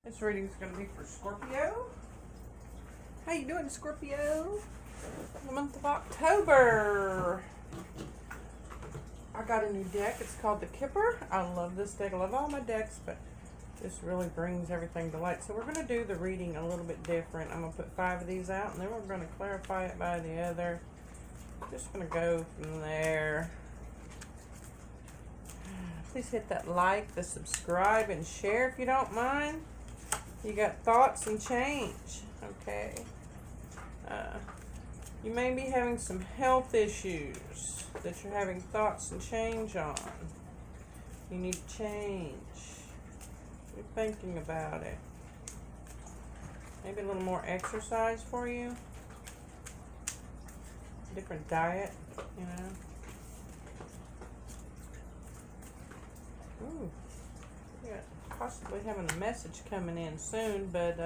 This reading is going to be for Scorpio. How you doing, Scorpio? The month of October. I got a new deck. It's called the Kipper. I love this deck. I love all my decks, but this really brings everything to light. So we're going to do the reading a little bit different. I'm going to put 5 of these out, and then we're going to clarify it by the other. Just going to go from there. Please hit that like, the subscribe, and share if you don't mind. You got thoughts and change, okay? You may be having some health issues that you're having thoughts and change on. You need change. You're thinking about it. Maybe a little more exercise for you. Different diet, you know. Ooh. Yeah, possibly having a message coming in soon, but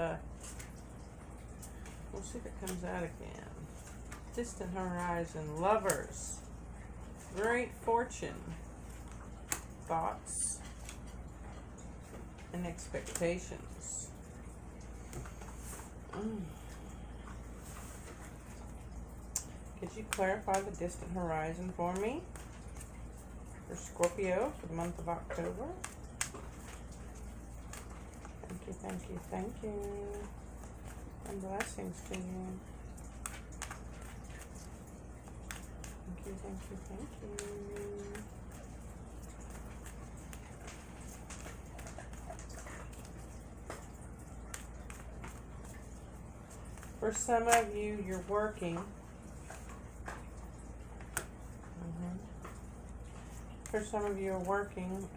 we'll see if it comes out again. Distant horizon, lovers, great fortune, thoughts, and expectations. Could you clarify the distant horizon for me? For Scorpio for the month of October. Thank you, thank you, thank you. And blessings to you. Thank you, thank you, thank you. For some of you, you're working. For some of you are working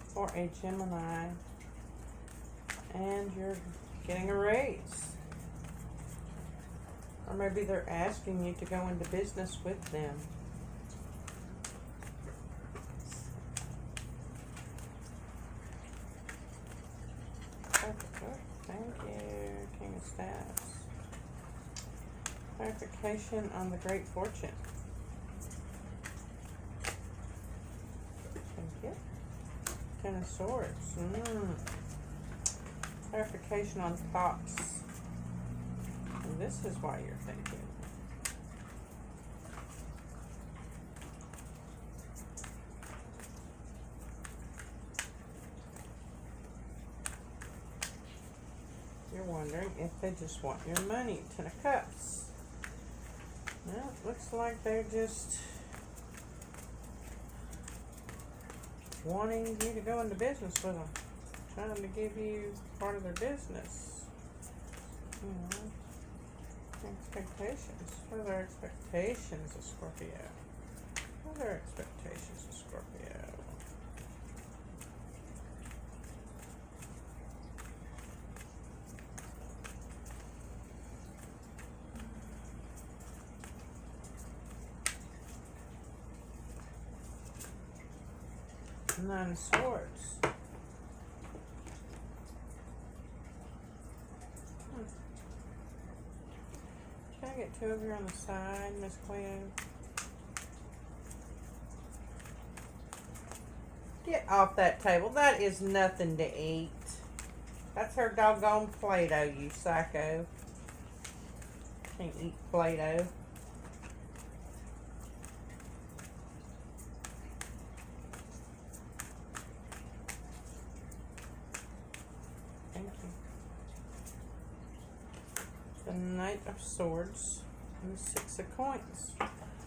for a Gemini, and you're getting a raise. Or maybe they're asking you to go into business with them. Perfect. Thank you, King of Staffs. Clarification on the great fortune. Ten of Swords. Clarification on thoughts. And this is why you're thinking. You're wondering if they just want your money. 10 of Cups. Well, it looks like they're just wanting you to go into business with them, trying to give you part of their business. You know, expectations. What are their expectations of Scorpio? What are their expectations of Scorpio? Nine of Swords. Can I get 2 of you on the side, Miss Cleo? Get off that table. That is nothing to eat. That's her doggone Play-Doh, you psycho. Can't eat Play-Doh. The Knight of Swords and the 6 of Coins.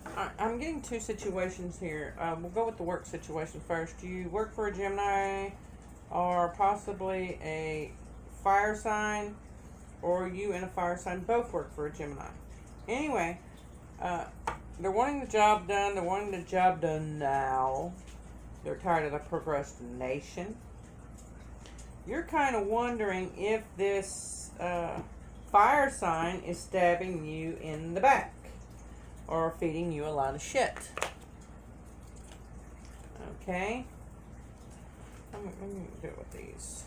Alright, I'm getting 2 situations here. We'll go with the work situation first. Do you work for a Gemini or possibly a fire sign, or you and a fire sign both work for a Gemini? Anyway, they're wanting the job done. They're wanting the job done now. They're tired of the procrastination. You're kind of wondering if this fire sign is stabbing you in the back or feeding you a lot of shit. Okay. Let me do it with these.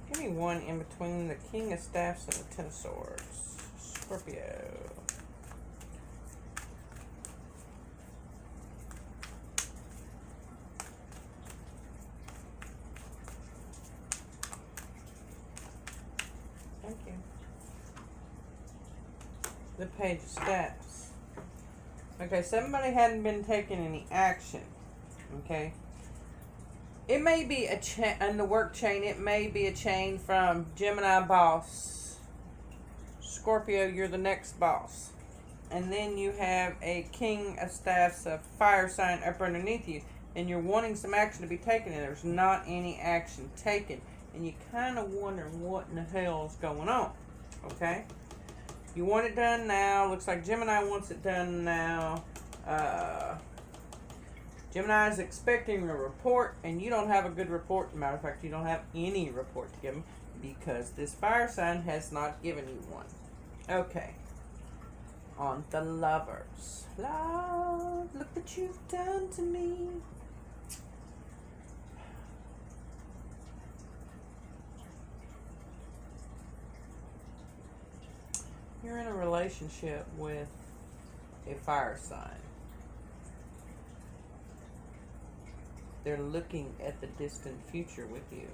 Give me one in between the King of Staffs and the 10 of Swords. Scorpio. the Page of Staffs. Okay, somebody hadn't been taking any action. Okay. It may be a chain in the work chain. It may be a chain from Gemini boss. Scorpio, you're the next boss. And then you have a King of Staffs, a fire sign up underneath you. And you're wanting some action to be taken, and there's not any action taken. And you kind of wonder what in the hell is going on. Okay? You want it done now. Looks like Gemini wants it done now. Gemini is expecting a report, and you don't have a good report. Matter of fact, you don't have any report to give them because this fire sign has not given you one. Okay. On the Lovers. Love, look what you've done to me. You're in a relationship with a fire sign. They're looking at the distant future with you.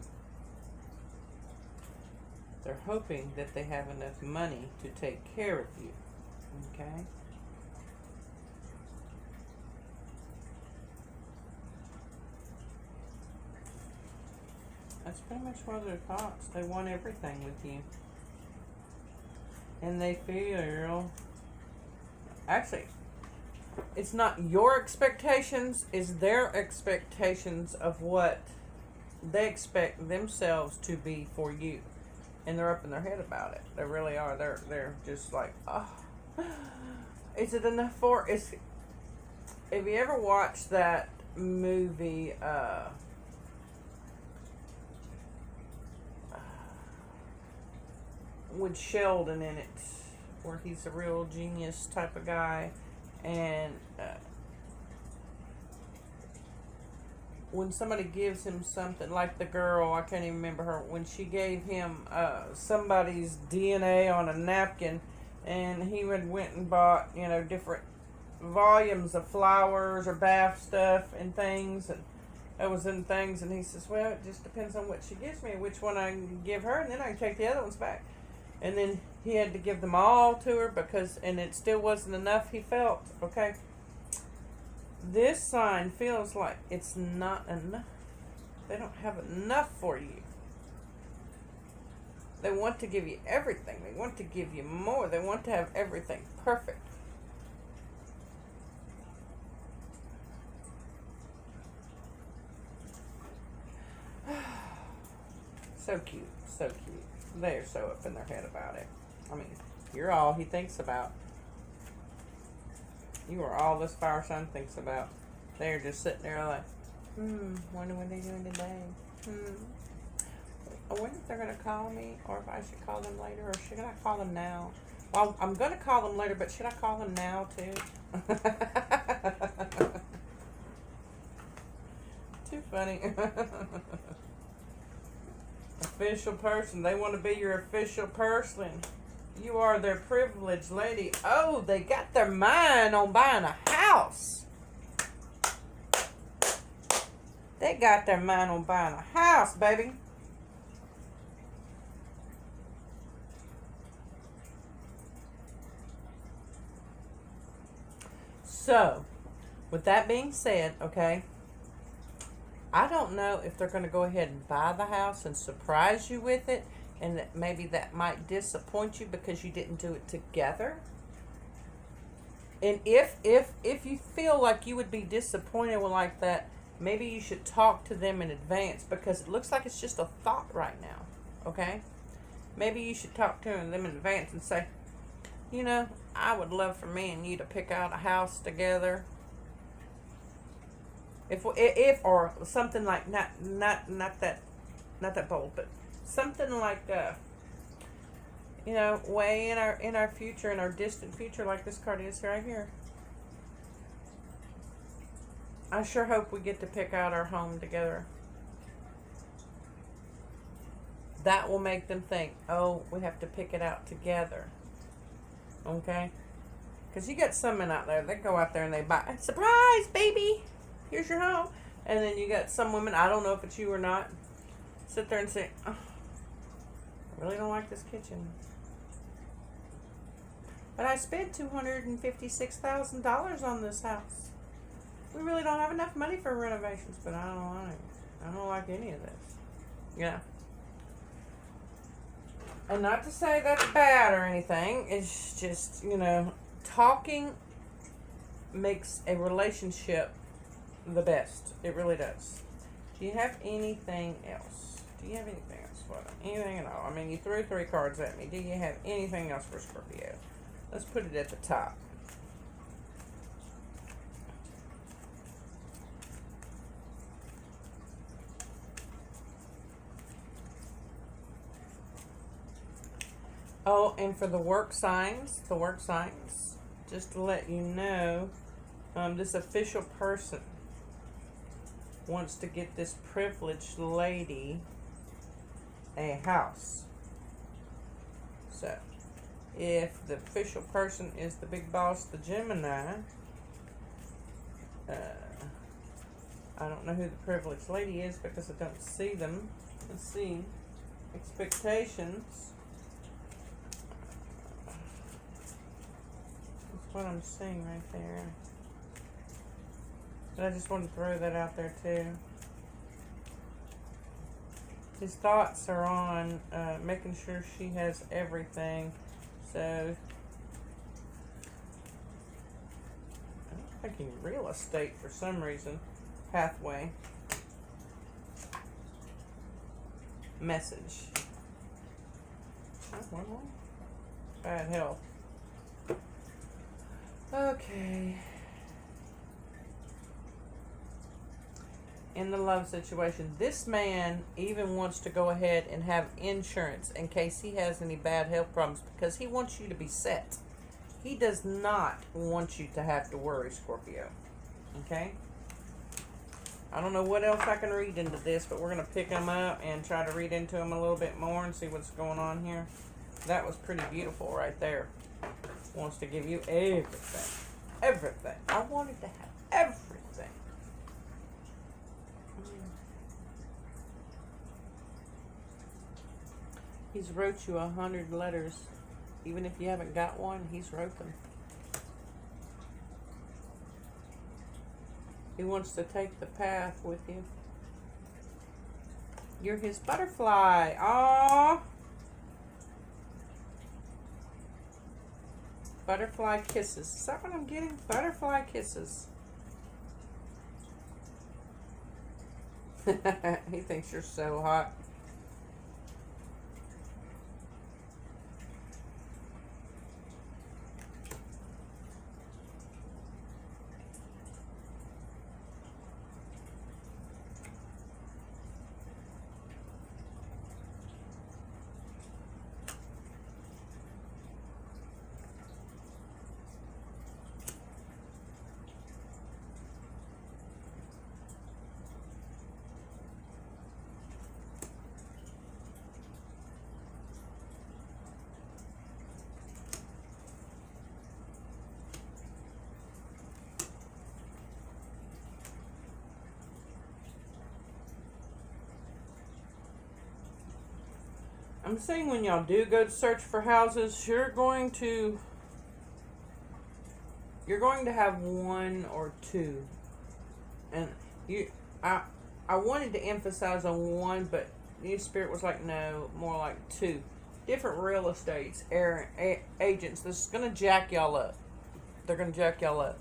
They're hoping that they have enough money to take care of you. Okay? That's pretty much one of their thoughts. They want everything with you. And they feel, actually, it's not your expectations, it's their expectations of what they expect themselves to be for you. And they're up in their head about it. They really are. They're just like, oh, is it enough for, have you ever watched that movie, with Sheldon in it, where he's a real genius type of guy, and when somebody gives him something, like the girl, I can't even remember her, when she gave him somebody's DNA on a napkin, and he went and bought, different volumes of flowers or bath stuff and things, and that was in things, and he says, well, it just depends on what she gives me, which one I can give her, and then I can take the other ones back. And then he had to give them all to her and it still wasn't enough, he felt. Okay. This sign feels like it's not enough. They don't have enough for you. They want to give you everything. They want to give you more. They want to have everything perfect. So cute. So cute. They're so up in their head about it. I mean, you're all he thinks about. You are all this fire sign thinks about. They're just sitting there like, wonder what they're doing today. I wonder if they're going to call me, or if I should call them later, or should I call them now? Well, I'm going to call them later, but should I call them now, too? Too funny. Official person. They want to be your official person. You are their privileged lady. Oh, they got their mind on buying a house. They got their mind on buying a house, baby. So, with that being said, okay, I don't know if they're going to go ahead and buy the house and surprise you with it, and that maybe that might disappoint you because you didn't do it together. And if you feel like you would be disappointed with like that, maybe you should talk to them in advance, because it looks like it's just a thought right now, okay? Maybe you should talk to them in advance and say, I would love for me and you to pick out a house together. If or something like not that bold, but something like way in our future, in our distant future, like this card is right here. I sure hope we get to pick out our home together. That will make them think, oh, we have to pick it out together. Okay? Because you got some men out there, they go out there and they buy, surprise, baby! Here's your home. And then you got some women, I don't know if it's you or not, sit there and say, oh, I really don't like this kitchen. But I spent $256,000 on this house. We really don't have enough money for renovations, but I don't like it. I don't like any of this. Yeah. And not to say that's bad or anything. It's just, talking makes a relationship the best. It really does. Do you have anything else? Do you have anything else for them? Anything at all? I mean, you threw 3 cards at me. Do you have anything else for Scorpio? Let's put it at the top. Oh, and for the work signs, just to let you know, this official person wants to get this privileged lady a house. So, if the official person is the big boss, the Gemini, I don't know who the privileged lady is because I don't see them. Let's see. Expectations. What I'm seeing right there. But I just want to throw that out there too. His thoughts are on making sure she has everything. So I'm thinking real estate for some reason. Pathway. Message. Bad health. Okay. In the love situation, this man even wants to go ahead and have insurance in case he has any bad health problems because he wants you to be set. He does not want you to have to worry, Scorpio. Okay? I don't know what else I can read into this, but we're going to pick him up and try to read into him a little bit more and see what's going on here. That was pretty beautiful right there. Wants to give you everything. Everything. I wanted to have everything. He's wrote you 100 letters. Even if you haven't got one, he's wrote them. He wants to take the path with you. You're his butterfly. Aww. Butterfly kisses. Is that what I'm getting? Butterfly kisses. He thinks you're so hot. I'm saying when y'all do go to search for houses, you're going to have one or two. And I wanted to emphasize on one, but New Spirit was like, no, more like two. Different real estates, agents. This is going to jack y'all up. They're going to jack y'all up.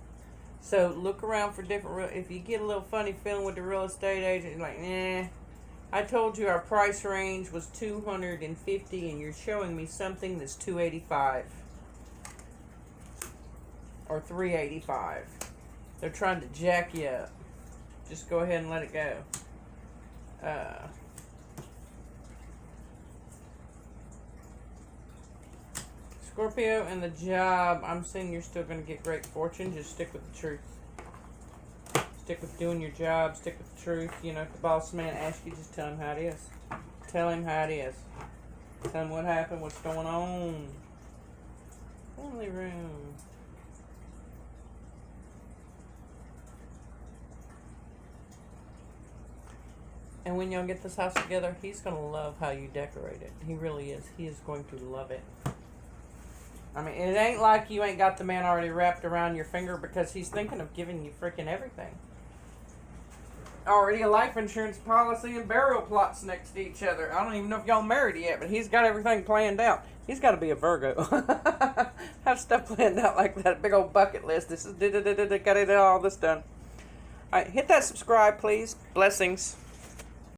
So look around for different, if you get a little funny feeling with the real estate agent, you're like, nah. I told you our price range was $250, and you're showing me something that's $285 or $385. They're trying to jack you up. Just go ahead and let it go. Scorpio, and the job, I'm saying you're still going to get great fortune. Just stick with the truth. Stick with doing your job. Stick with the truth. You know, if the boss man asks you, just tell him how it is. Tell him how it is. Tell him what happened, what's going on. Family room. And when y'all get this house together, he's going to love how you decorate it. He really is. He is going to love it. I mean, it ain't like you ain't got the man already wrapped around your finger, because he's thinking of giving you freaking everything. Already a life insurance policy and burial plots next to each other. I don't even know if y'all married yet, but he's got everything planned out. He's got to be a Virgo. Have stuff planned out like that. Big old bucket list. This is got it all this done. All right, hit that subscribe, please. Blessings.